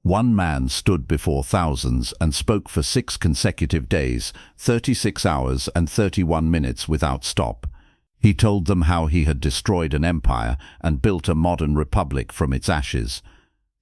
One man stood before thousands and spoke for 6 consecutive days, 36 hours and 31 minutes without stop. He told them how he had destroyed an empire and built a modern republic from its ashes.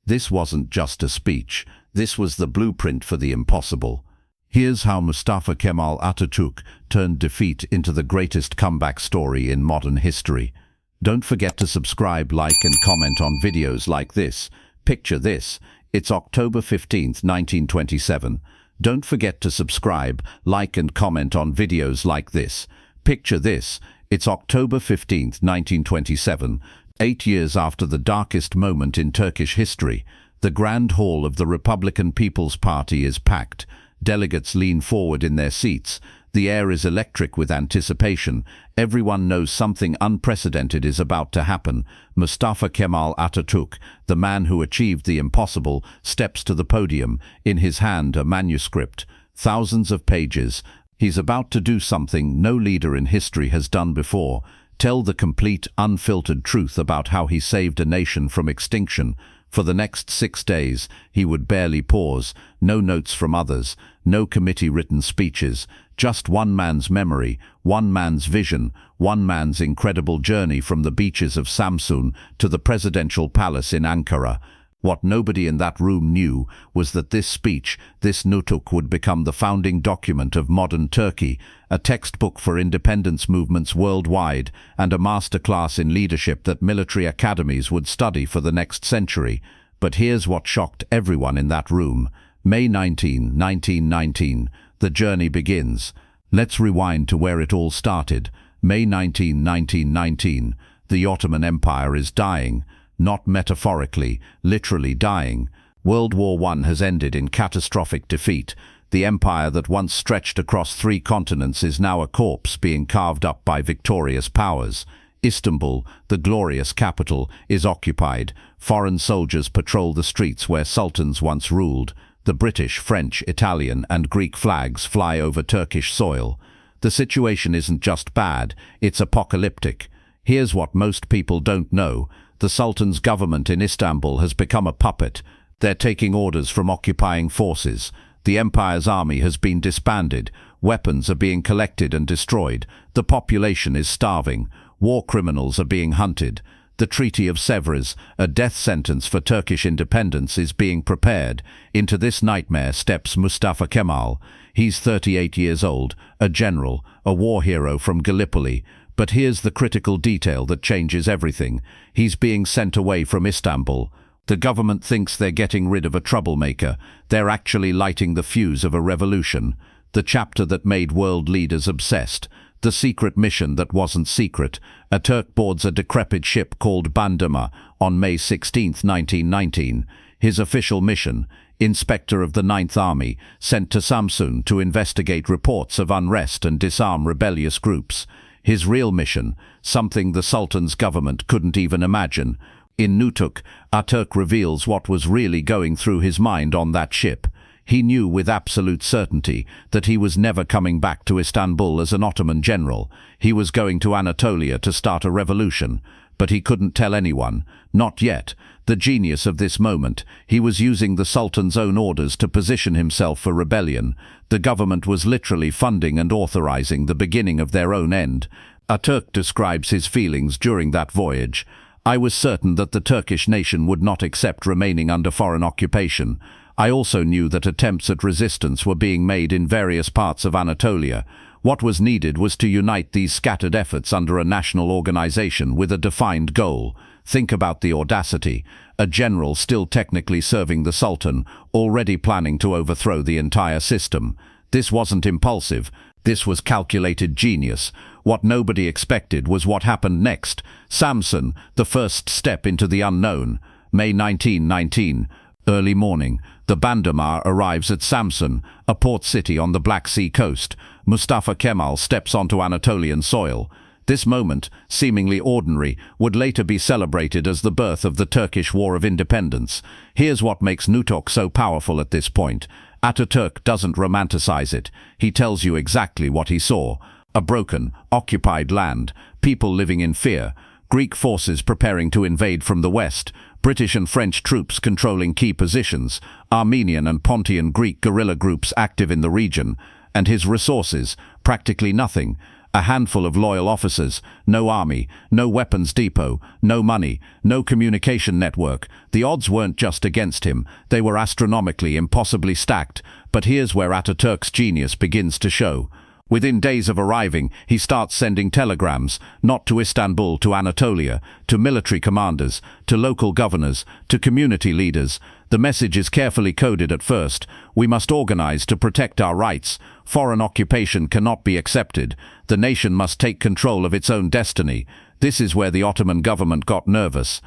This wasn't just a speech, this was the blueprint for the impossible. Here's how Mustafa Kemal Atatürk turned defeat into the greatest comeback story in modern history. Don't forget to subscribe, like and comment on videos like this. Picture this. It's October 15th, 1927. Don't forget to subscribe, like and comment on videos like this. Picture this. It's October 15th, 1927. 8 years after the darkest moment in Turkish history, the Grand Hall of the Republican People's Party is packed. Delegates lean forward in their seats. The air is electric with anticipation. Everyone knows something unprecedented is about to happen. Mustafa Kemal Atatürk, the man who achieved the impossible, steps to the podium, in his hand a manuscript, thousands of pages. He's about to do something no leader in history has done before. Tell the complete, unfiltered truth about how he saved a nation from extinction. For the next 6 days, he would barely pause. No notes from others, no committee-written speeches, just one man's memory, one man's vision, one man's incredible journey from the beaches of Samsun to the presidential palace in Ankara. What nobody in that room knew was that this speech, this nutuk, would become the founding document of modern Turkey, a textbook for independence movements worldwide, and a masterclass in leadership that military academies would study for the next century. But here's what shocked everyone in that room. May 19, 1919. The journey begins. Let's rewind to where it all started. May 19, 1919. The Ottoman Empire is dying. Not metaphorically, literally dying. World War I has ended in catastrophic defeat. The empire that once stretched across 3 continents is now a corpse being carved up by victorious powers. Istanbul, the glorious capital, is occupied. Foreign soldiers patrol the streets where sultans once ruled. The British, French, Italian, and Greek flags fly over Turkish soil. The situation isn't just bad, it's apocalyptic. Here's what most people don't know. The Sultan's government in Istanbul has become a puppet. They're taking orders from occupying forces. The empire's army has been disbanded. Weapons are being collected and destroyed. The population is starving. War criminals are being hunted. The Treaty of Sèvres, a death sentence for Turkish independence, is being prepared. Into this nightmare steps Mustafa Kemal. He's 38 years old, a general, a war hero from Gallipoli. But here's the critical detail that changes everything. He's being sent away from Istanbul. The government thinks they're getting rid of a troublemaker. They're actually lighting the fuse of a revolution. The chapter that made world leaders obsessed. The secret mission that wasn't secret. Atatürk boards a decrepit ship called Bandama on May 16, 1919. His official mission, Inspector of the Ninth Army, sent to Samsun to investigate reports of unrest and disarm rebellious groups. His real mission, something the Sultan's government couldn't even imagine. In Nutuk, Atatürk reveals what was really going through his mind on that ship. He knew with absolute certainty that he was never coming back to Istanbul as an Ottoman general. He was going to Anatolia to start a revolution. But he couldn't tell anyone. Not yet. The genius of this moment, he was using the Sultan's own orders to position himself for rebellion. The government was literally funding and authorizing the beginning of their own end. Atatürk describes his feelings during that voyage. I was certain that the Turkish nation would not accept remaining under foreign occupation. I also knew that attempts at resistance were being made in various parts of Anatolia. What was needed was to unite these scattered efforts under a national organization with a defined goal. Think about the audacity. A general still technically serving the Sultan, already planning to overthrow the entire system. This wasn't impulsive. This was calculated genius. What nobody expected was what happened next. Samsun, the first step into the unknown. May 1919. Early morning. The Bandama arrives at Samsun, a port city on the Black Sea coast. Mustafa Kemal steps onto Anatolian soil. This moment, seemingly ordinary, would later be celebrated as the birth of the Turkish War of Independence. Here's what makes Nutuk so powerful at this point. Atatürk doesn't romanticize it. He tells you exactly what he saw. A broken, occupied land, people living in fear, Greek forces preparing to invade from the west, British and French troops controlling key positions, Armenian and Pontian Greek guerrilla groups active in the region, and his resources, practically nothing. A handful of loyal officers, no army, no weapons depot, no money, no communication network. The odds weren't just against him, they were astronomically, impossibly stacked. But here's where Atatürk's genius begins to show. Within days of arriving, he starts sending telegrams, not to Istanbul, to Anatolia, to military commanders, to local governors, to community leaders. The message is carefully coded at first. We must organize to protect our rights. Foreign occupation cannot be accepted. The nation must take control of its own destiny. This is where the Ottoman government got nervous.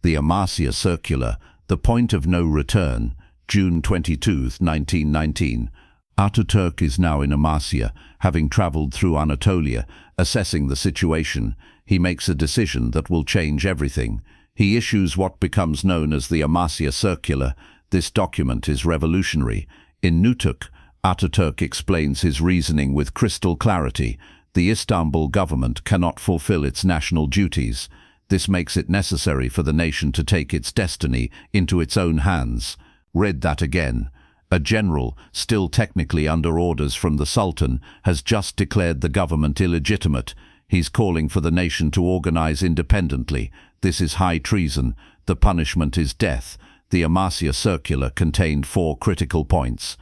The Amasya Circular, the point of no return, June 22, 1919. Atatürk is now in Amasya, having travelled through Anatolia, assessing the situation. He makes a decision that will change everything. He issues what becomes known as the Amasya Circular. This document is revolutionary. In Nutuk, Atatürk explains his reasoning with crystal clarity. The Istanbul government cannot fulfill its national duties. This makes it necessary for the nation to take its destiny into its own hands. Read that again. A general, still technically under orders from the Sultan, has just declared the government illegitimate. He's calling for the nation to organize independently. This is high treason. The punishment is death. The Amasya Circular contained 4 critical points.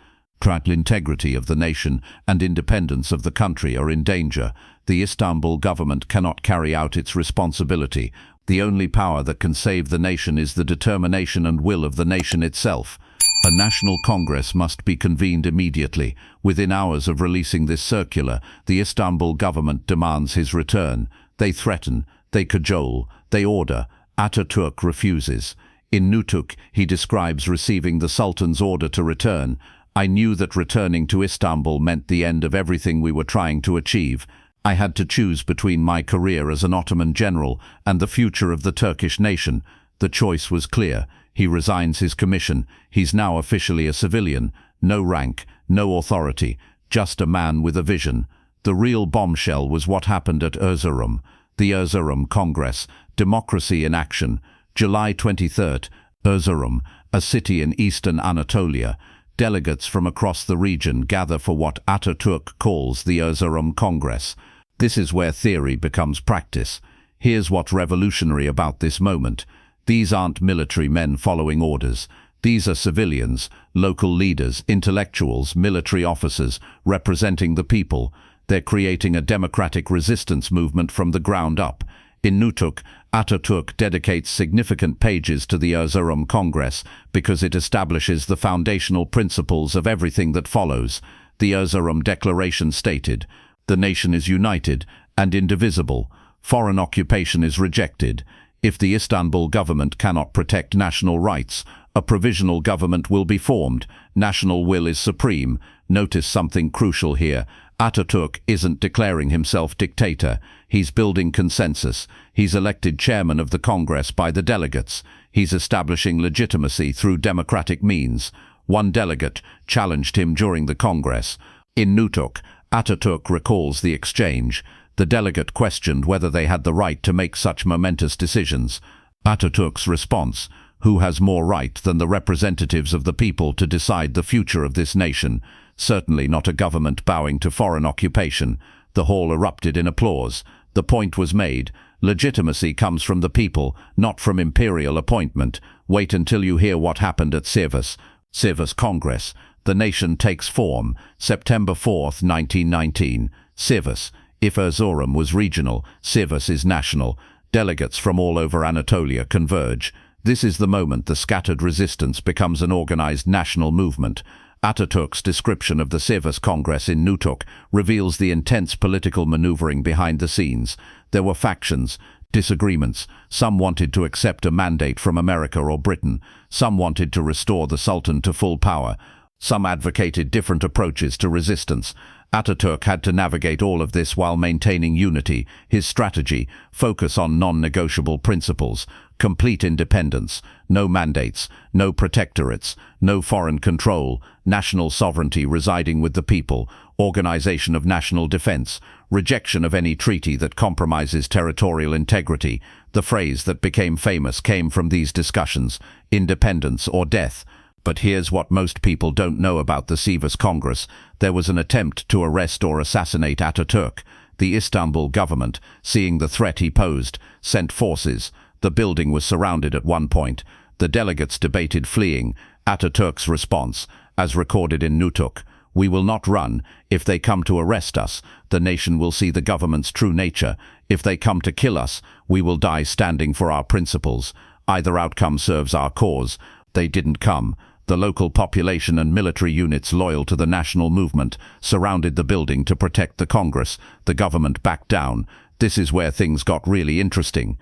Integrity of the nation and independence of the country are in danger. The Istanbul government cannot carry out its responsibility. The only power that can save the nation is the determination and will of the nation itself. A national congress must be convened immediately. Within hours of releasing this circular, the Istanbul government demands his return. They threaten, they cajole, they order. Atatürk refuses. In Nutuk, he describes receiving the Sultan's order to return. I knew that returning to Istanbul meant the end of everything we were trying to achieve. I had to choose between my career as an Ottoman general and the future of the Turkish nation. The choice was clear. He resigns his commission. He's now officially a civilian. No rank, no authority, just a man with a vision. The real bombshell was what happened at Erzurum. The Erzurum Congress, Democracy in Action. July 23rd, Erzurum, a city in eastern Anatolia. Delegates from across the region gather for what Atatürk calls the Erzurum Congress. This is where theory becomes practice. Here's what's revolutionary about this moment. These aren't military men following orders. These are civilians, local leaders, intellectuals, military officers, representing the people. They're creating a democratic resistance movement from the ground up. In Nutuk, Atatürk dedicates significant pages to the Erzurum Congress because it establishes the foundational principles of everything that follows. The Erzurum Declaration stated, "The nation is united and indivisible. Foreign occupation is rejected. If the Istanbul government cannot protect national rights, a provisional government will be formed. National will is supreme." Notice something crucial here. Atatürk isn't declaring himself dictator. He's building consensus. He's elected chairman of the Congress by the delegates. He's establishing legitimacy through democratic means. One delegate challenged him during the Congress. In Nutuk, Atatürk recalls the exchange. The delegate questioned whether they had the right to make such momentous decisions. Atatürk's response, "Who has more right than the representatives of the people to decide the future of this nation? Certainly not a government bowing to foreign occupation." The hall erupted in applause. The point was made. Legitimacy comes from the people, not from imperial appointment. Wait until you hear what happened at Sivas. Sivas Congress. The nation takes form. September 4th, 1919. Sivas. If Erzurum was regional, Sivas is national. Delegates from all over Anatolia converge. This is the moment the scattered resistance becomes an organized national movement. Atatürk's description of the Sivas Congress in Nutuk reveals the intense political maneuvering behind the scenes. There were factions, disagreements. Some wanted to accept a mandate from America or Britain. Some wanted to restore the Sultan to full power. Some advocated different approaches to resistance. Atatürk had to navigate all of this while maintaining unity. His strategy, focus on non-negotiable principles, complete independence, no mandates, no protectorates, no foreign control, national sovereignty residing with the people, organization of national defense, rejection of any treaty that compromises territorial integrity. The phrase that became famous came from these discussions, independence or death. But here's what most people don't know about the Sivas Congress. There was an attempt to arrest or assassinate Atatürk. The Istanbul government, seeing the threat he posed, sent forces. The building was surrounded at one point. The delegates debated fleeing. Atatürk's response, as recorded in Nutuk: "We will not run. If they come to arrest us, the nation will see the government's true nature. If they come to kill us, we will die standing for our principles. Either outcome serves our cause." They didn't come. The local population and military units loyal to the national movement surrounded the building to protect the Congress. The government backed down. This is where things got really interesting.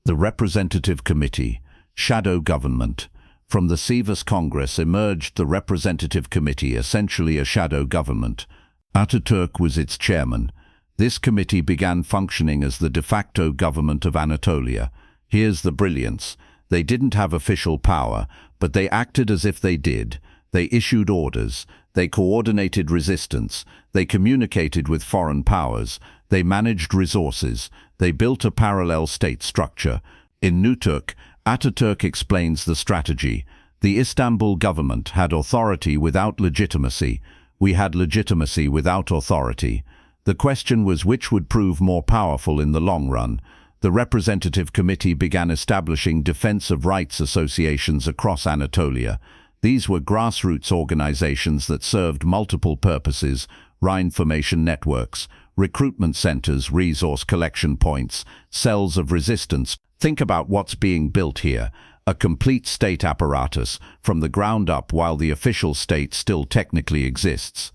The Representative Committee, shadow government. From the Sivas Congress emerged the Representative Committee, essentially a shadow government. Atatürk was its chairman. This committee began functioning as the de facto government of Anatolia. Here's the brilliance. They didn't have official power, but they acted as if they did. They issued orders. They coordinated resistance. They communicated with foreign powers. They managed resources. They built a parallel state structure. In Nutuk, Atatürk explains the strategy. The Istanbul government had authority without legitimacy. We had legitimacy without authority. The question was which would prove more powerful in the long run. The Representative Committee began establishing defense of rights associations across Anatolia. These were grassroots organizations that served multiple purposes: information networks, recruitment centers, resource collection points, cells of resistance. Think about what's being built here: a complete state apparatus from the ground up while the official state still technically exists.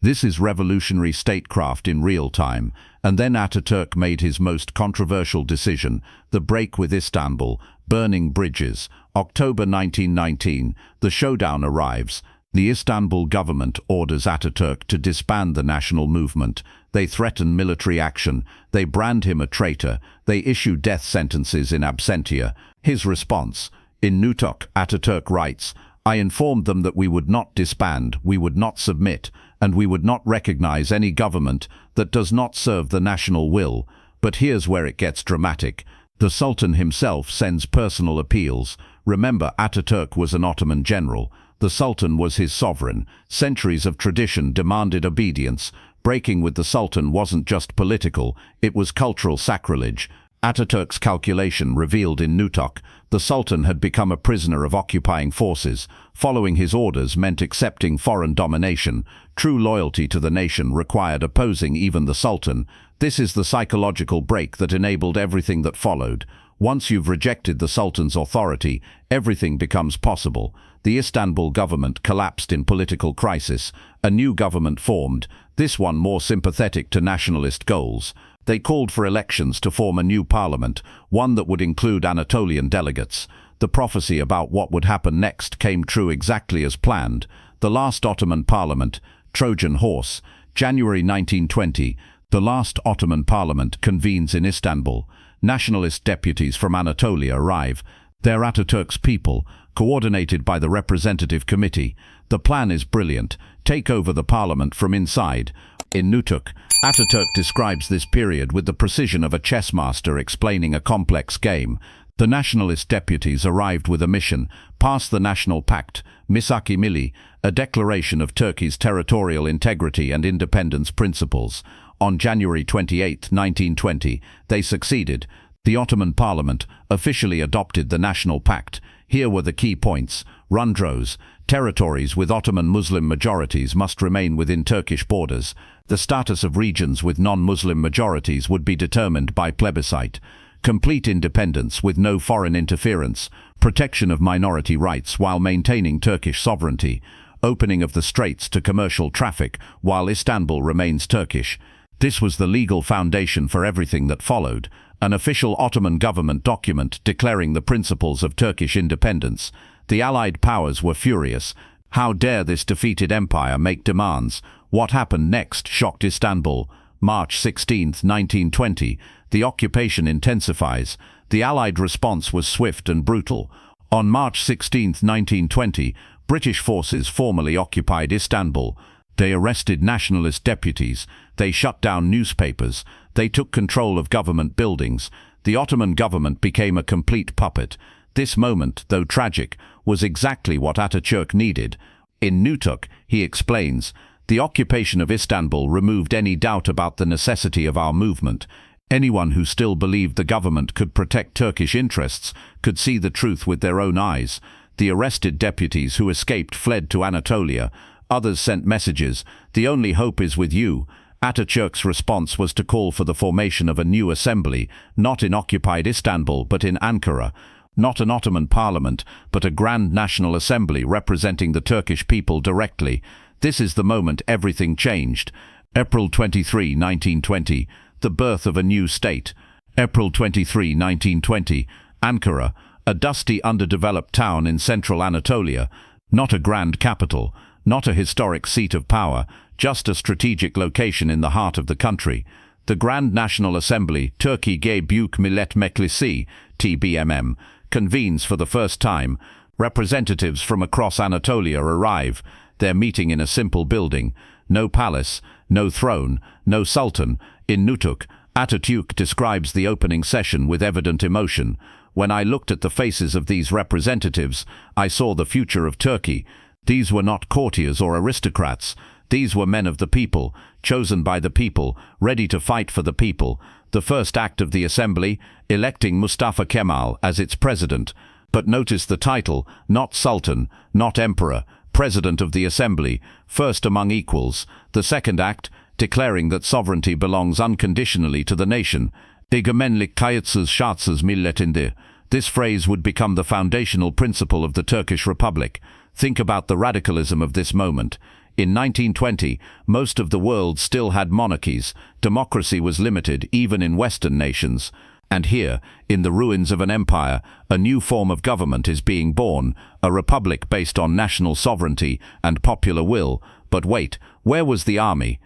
This is revolutionary statecraft in real time. And then Atatürk made his most controversial decision, the break with Istanbul, burning bridges. October 1919, the showdown arrives. The Istanbul government orders Atatürk to disband the national movement. They threaten military action. They brand him a traitor. They issue death sentences in absentia. His response: in Nutuk, Atatürk writes, "I informed them that we would not disband, we would not submit, and we would not recognize any government that does not serve the national will." But here's where it gets dramatic. The Sultan himself sends personal appeals. Remember, Atatürk was an Ottoman general. The Sultan was his sovereign. Centuries of tradition demanded obedience. Breaking with the Sultan wasn't just political, it was cultural sacrilege. Atatürk's calculation revealed in Nutuk: the Sultan had become a prisoner of occupying forces. Following his orders meant accepting foreign domination. True loyalty to the nation required opposing even the Sultan. This is the psychological break that enabled everything that followed. Once you've rejected the Sultan's authority, everything becomes possible. The Istanbul government collapsed in political crisis. A new government formed, this one more sympathetic to nationalist goals. They called for elections to form a new parliament, one that would include Anatolian delegates. The prophecy about what would happen next came true exactly as planned. The last Ottoman parliament, Trojan horse, January 1920, the last Ottoman parliament convenes in Istanbul. Nationalist deputies from Anatolia arrive. They're Atatürk's people, coordinated by the Representative Committee. The plan is brilliant: take over the parliament from inside. In Nutuk, Atatürk describes this period with the precision of a chess master explaining a complex game. The nationalist deputies arrived with a mission: pass the National Pact, Misaki Milli, a declaration of Turkey's territorial integrity and independence principles. On January 28, 1920, they succeeded. The Ottoman Parliament officially adopted the National Pact. Here were the key points: Rundros, territories with Ottoman Muslim majorities must remain within Turkish borders. The status of regions with non-Muslim majorities would be determined by plebiscite. Complete independence with no foreign interference. Protection of minority rights while maintaining Turkish sovereignty. Opening of the straits to commercial traffic while Istanbul remains Turkish. This was the legal foundation for everything that followed. An official Ottoman government document declaring the principles of Turkish independence. The Allied powers were furious. How dare this defeated empire make demands? What happened next shocked Istanbul. March 16, 1920, the occupation intensifies. The Allied response was swift and brutal. On March 16, 1920, British forces formally occupied Istanbul. They arrested nationalist deputies. They shut down newspapers. They took control of government buildings. The Ottoman government became a complete puppet. This moment, though tragic, was exactly what Atatürk needed. In Nutuk, he explains, the occupation of Istanbul removed any doubt about the necessity of our movement. Anyone who still believed the government could protect Turkish interests could see the truth with their own eyes. The arrested deputies who escaped fled to Anatolia. Others sent messages, "The only hope is with you." Atatürk's response was to call for the formation of a new assembly, not in occupied Istanbul but in Ankara. Not an Ottoman parliament, but a grand national assembly representing the Turkish people directly. This is the moment everything changed. April 23, 1920, the birth of a new state. April 23, 1920, Ankara, a dusty, underdeveloped town in central Anatolia. Not a grand capital, not a historic seat of power, just a strategic location in the heart of the country. The Grand National Assembly, Türkiye Büyük Millet Meclisi, TBMM, convenes for the first time. Representatives from across Anatolia arrive. They're meeting in a simple building. No palace, no throne, no sultan. In Nutuk, Atatürk describes the opening session with evident emotion. When I looked at the faces of these representatives, I saw the future of Turkey. These were not courtiers or aristocrats. These were men of the people, chosen by the people, ready to fight for the people. The first act of the assembly, electing Mustafa Kemal as its president. But notice the title, not sultan, not emperor, president of the assembly, first among equals. The second act, declaring that sovereignty belongs unconditionally to the nation. Egemenlik kayıtsız şartsız milletinde. This phrase would become the foundational principle of the Turkish Republic. Think about the radicalism of this moment. In 1920, most of the world still had monarchies. Democracy was limited, even in Western nations. And here, in the ruins of an empire, a new form of government is being born, a republic based on national sovereignty and popular will. But wait, where was the army?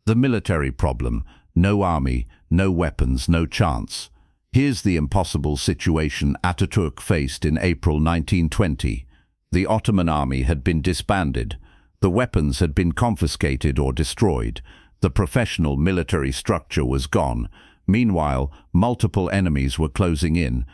The military problem. No army, no weapons, no chance. Here's the impossible situation Atatürk faced in April 1920. The Ottoman army had been disbanded. The weapons had been confiscated or destroyed. The professional military structure was gone. Meanwhile, multiple enemies were closing in.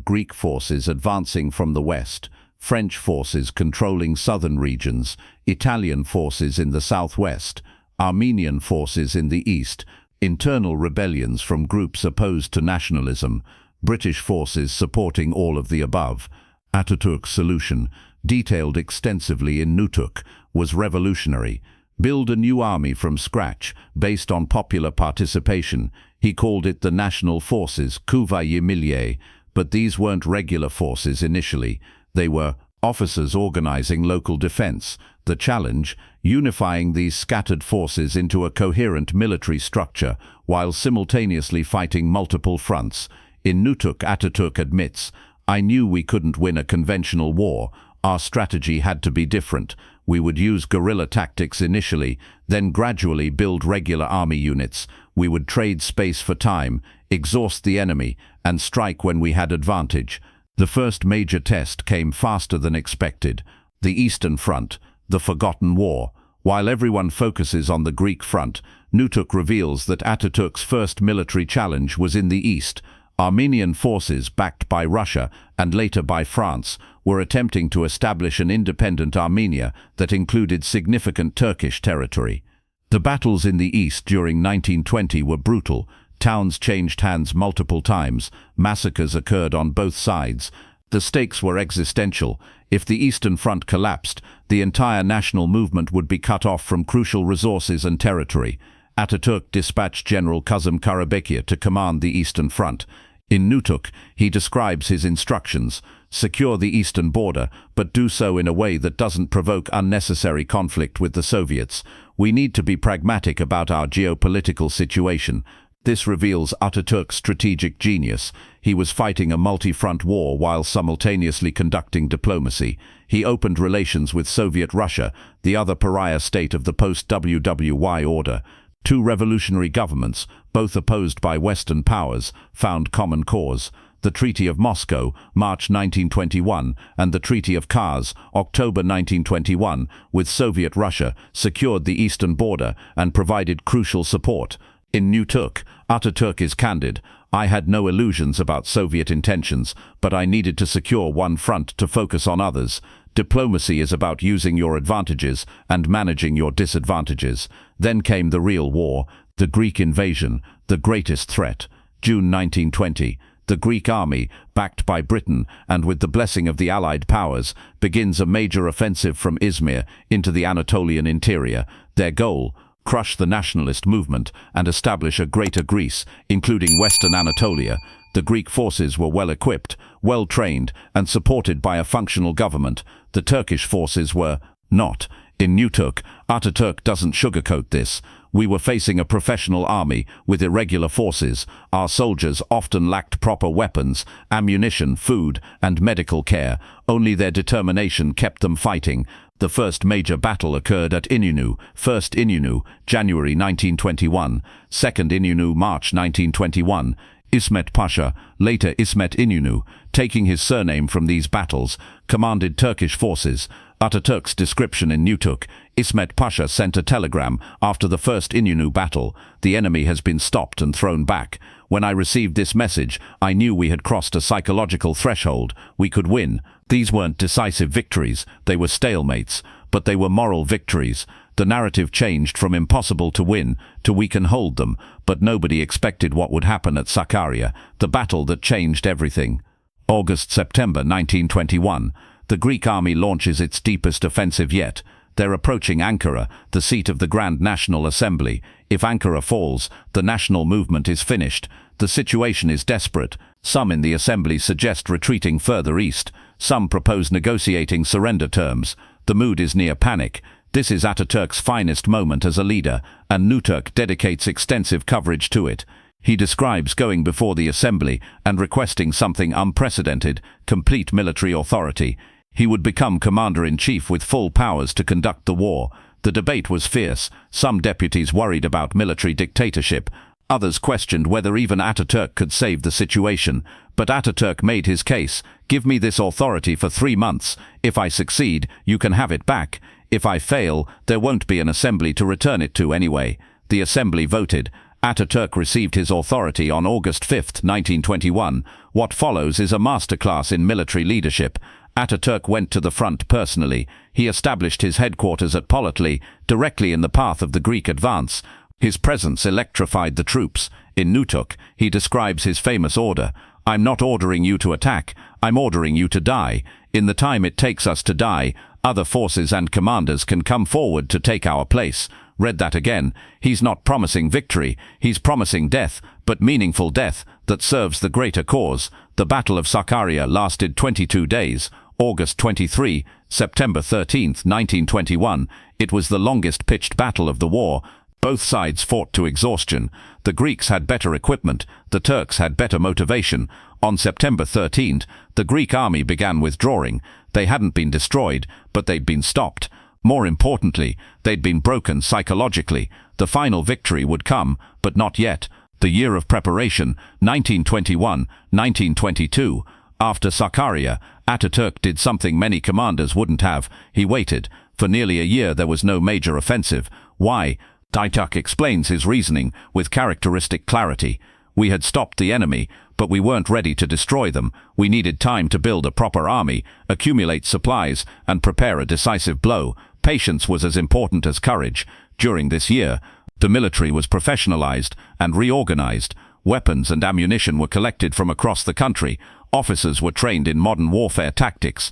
Greek forces advancing from the west, French forces controlling southern regions, Italian forces in the southwest, Armenian forces in the east, internal rebellions from groups opposed to nationalism, British forces supporting all of the above. Atatürk's solution, detailed extensively in Nutuk, was revolutionary. Build a new army from scratch, based on popular participation. He called it the National Forces, Kuvayi Milliye, but these weren't regular forces initially. They were officers organizing local defense. The challenge, unifying these scattered forces into a coherent military structure while simultaneously fighting multiple fronts. In Nutuk, Atatürk admits, "I knew we couldn't win a conventional war. Our strategy had to be different. We would use guerrilla tactics initially, then gradually build regular army units. We would trade space for time, exhaust the enemy, and strike when we had advantage." The first major test came faster than expected. The Eastern Front, the forgotten war. While everyone focuses on the Greek front, Nutuk reveals that Atatürk's first military challenge was in the east. Armenian forces, backed by Russia and later by France, were attempting to establish an independent Armenia that included significant Turkish territory. The battles in the east during 1920 were brutal. Towns changed hands multiple times. Massacres occurred on both sides. The stakes were existential. If the Eastern Front collapsed, the entire national movement would be cut off from crucial resources and territory. Atatürk dispatched General Kazım Karabekir to command the Eastern Front. In Nutuk, he describes his instructions: secure the eastern border, but do so in a way that doesn't provoke unnecessary conflict with the Soviets. We need to be pragmatic about our geopolitical situation. This reveals Atatürk's strategic genius. He was fighting a multi-front war while simultaneously conducting diplomacy. He opened relations with Soviet Russia, the other pariah state of the post-WWY order. Two revolutionary governments, both opposed by Western powers, found common cause. the Treaty of Moscow, March 1921, and the Treaty of Kars, October 1921, with Soviet Russia, secured the eastern border and provided crucial support. In New Turk, Atatürk is candid. I had no illusions about Soviet intentions, but I needed to secure one front to focus on others. Diplomacy is about using your advantages and managing your disadvantages. Then came the real war, the Greek invasion, the greatest threat. June 1920. The Greek army, backed by Britain and with the blessing of the Allied powers, begins a major offensive from Izmir into the Anatolian interior. Their goal: crush the nationalist movement and establish a Greater Greece, including Western Anatolia. The Greek forces were well equipped, well trained, and supported by a functional government. The Turkish forces were not. In New Turk, Atatürk doesn't sugarcoat this. We were facing a professional army with irregular forces. Our soldiers often lacked proper weapons, ammunition, food, and medical care. Only their determination kept them fighting. The first major battle occurred at Inonu, 1st Inonu, January 1921, 2nd Inonu, March 1921. İsmet Pasha, later İsmet İnönü, taking his surname from these battles, commanded Turkish forces. Atatürk's description in New Turk: İsmet Pasha sent a telegram after the first Inonu battle. The enemy has been stopped and thrown back. When I received this message, I knew we had crossed a psychological threshold. We could win. These weren't decisive victories, they were stalemates, but they were moral victories. The narrative changed from impossible to win to we can hold them, but nobody expected what would happen at Sakarya, the battle that changed everything. August-September 1921. The Greek army launches its deepest offensive yet. They're approaching Ankara, the seat of the Grand National Assembly. If Ankara falls, the national movement is finished. The situation is desperate. Some in the assembly suggest retreating further east. Some propose negotiating surrender terms. The mood is near panic. This is Atatürk's finest moment as a leader, and Nuturk dedicates extensive coverage to it. He describes going before the assembly and requesting something unprecedented: complete military authority. He would become commander-in-chief with full powers to conduct the war. The debate was fierce. Some deputies worried about military dictatorship. Others questioned whether even Atatürk could save the situation. But Atatürk made his case: give me this authority for 3 months. If I succeed, you can have it back. If I fail, there won't be an assembly to return it to anyway. The assembly voted. Atatürk received his authority on August 5, 1921. What follows is a masterclass in military leadership. Atatürk went to the front personally. He established his headquarters at Polatli, directly in the path of the Greek advance. His presence electrified the troops. In Nutuk, he describes his famous order: I'm not ordering you to attack, I'm ordering you to die. In the time it takes us to die, other forces and commanders can come forward to take our place. Read that again. He's not promising victory, he's promising death, but meaningful death that serves the greater cause. The Battle of Sakarya lasted 22 days, August 23, September 13, 1921. It was the longest pitched battle of the war. Both sides fought to exhaustion. The Greeks had better equipment, the Turks had better motivation. On September 13th, the Greek army began withdrawing. They hadn't been destroyed, but they'd been stopped. More importantly, they'd been broken psychologically. The final victory would come, but not yet. The year of preparation, 1921, 1922. After Sakarya, Atatürk did something many commanders wouldn't have. He waited. For nearly a year there was no major offensive. Why? Atatürk explains his reasoning with characteristic clarity. We had stopped the enemy, but we weren't ready to destroy them. We needed time to build a proper army, accumulate supplies, and prepare a decisive blow. Patience was as important as courage. During this year, the military was professionalized and reorganized. Weapons and ammunition were collected from across the country. Officers were trained in modern warfare tactics.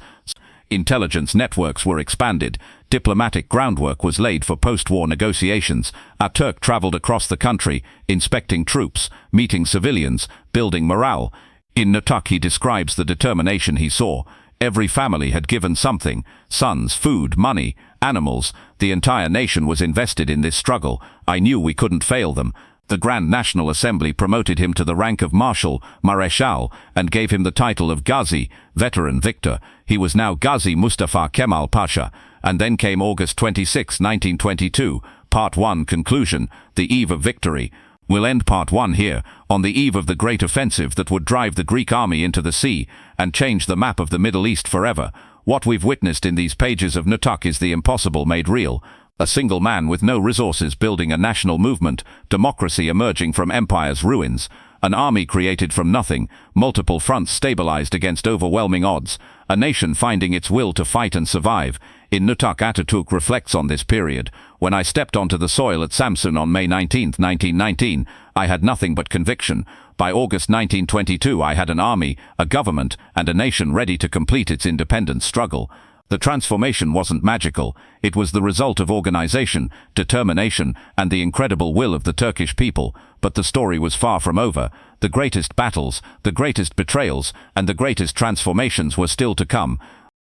Intelligence networks were expanded. Diplomatic groundwork was laid for post-war negotiations. Atatürk traveled across the country, inspecting troops, meeting civilians, building morale. In Nutuk he describes the determination he saw. Every family had given something: sons, food, money, animals. The entire nation was invested in this struggle. I knew we couldn't fail them. The Grand National Assembly promoted him to the rank of Marshal, Maréchal, and gave him the title of Gazi, veteran victor. He was now Gazi Mustafa Kemal Pasha. And then came August 26, 1922, Part 1, Conclusion, the eve of victory. We'll end part 1 here, on the eve of the great offensive that would drive the Greek army into the sea and change the map of the Middle East forever. What we've witnessed in these pages of Nutuk is the impossible made real. A single man with no resources building a national movement, democracy emerging from empire's ruins, an army created from nothing, multiple fronts stabilized against overwhelming odds, a nation finding its will to fight and survive. In Nutuk, Atatürk reflects on this period. When I stepped onto the soil at Samsun on May 19, 1919, I had nothing but conviction. By August 1922, I had an army, a government, and a nation ready to complete its independence struggle. The transformation wasn't magical. It was the result of organization, determination, and the incredible will of the Turkish people. But the story was far from over. The greatest battles, the greatest betrayals, and the greatest transformations were still to come.